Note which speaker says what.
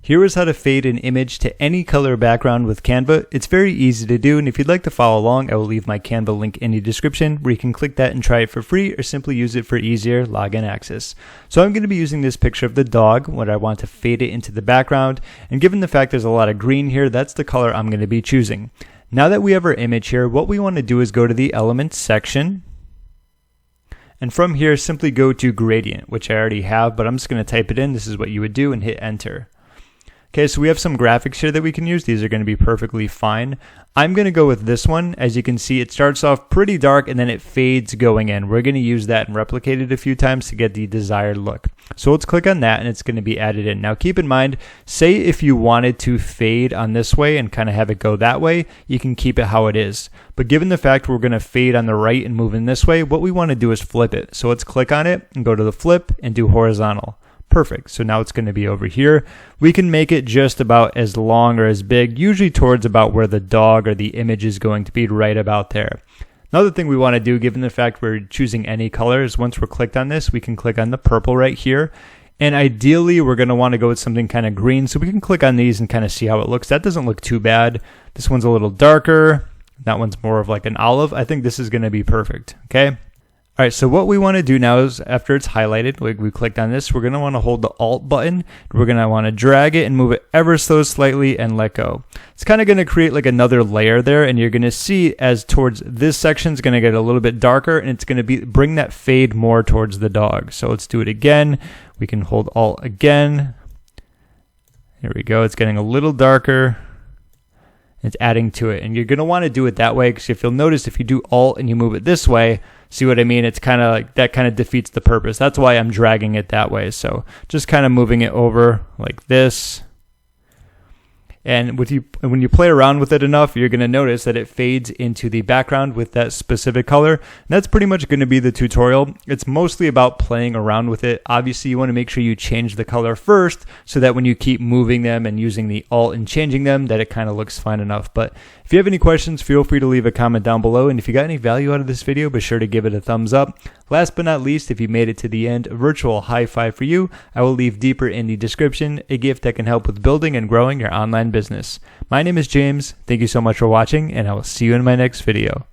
Speaker 1: Here is how to fade an image to any color background with Canva. It's very easy to do, and if you'd like to follow along, I will leave my Canva link in the description where you can click that and try it for free or simply use it for easier login access. So I'm going to be using this picture of the dog when I want to fade it into the background, and given the fact there's a lot of green here, that's the color I'm going to be choosing. Now that we have our image here, what we want to do is go to the Elements section, and from here simply go to Gradient, which I already have, but I'm just going to type it in. This is what you would do and hit Enter. Okay, so we have some graphics here that we can use. These are going to be perfectly fine. I'm going to go with this one. As you can see, it starts off pretty dark and then it fades going in. We're going to use that and replicate it a few times to get the desired look. So let's click on that and it's going to be added in. Now keep in mind, say if you wanted to fade on this way and kind of have it go that way, you can keep it how it is. But given the fact we're going to fade on the right and move in this way, what we want to do is flip it. So let's click on it and go to the flip and do horizontal. Perfect. So now it's going to be over here. We can make it just about as long or as big, usually towards about where the dog or the image is going to be, right about there. Another thing we want to do, given the fact we're choosing any color, is once we're clicked on this, we can click on the purple right here. And ideally, we're going to want to go with something kind of green. So we can click on these and kind of see how it looks. That doesn't look too bad. This one's a little darker. That one's more of like an olive. I think this is going to be perfect. Okay. All right, so what we want to do now is after it's highlighted, like we clicked on this, we're going to want to hold the Alt button. We're going to want to drag it and move it ever so slightly and let go. It's kind of going to create like another layer there, and you're going to see as towards this section is going to get a little bit darker, and it's going to bring that fade more towards the dog. So let's do it again. We can hold Alt again. Here we go. It's getting a little darker. It's adding to it, and you're going to want to do it that way because if you'll notice, if you do Alt and you move it this way, see what I mean? It's kind of like that kind of defeats the purpose. That's why I'm dragging it that way. So just kind of moving it over like this. And when you play around with it enough, you're going to notice that it fades into the background with that specific color. And that's pretty much going to be the tutorial. It's mostly about playing around with it. Obviously, you want to make sure you change the color first so that when you keep moving them and using the Alt and changing them, that it kind of looks fine enough. But if you have any questions, feel free to leave a comment down below. And if you got any value out of this video, be sure to give it a thumbs up. Last but not least, if you made it to the end, a virtual high five for you. I will leave deeper in the description a gift that can help with building and growing your online business. My name is James. Thank you so much for watching, and I will see you in my next video.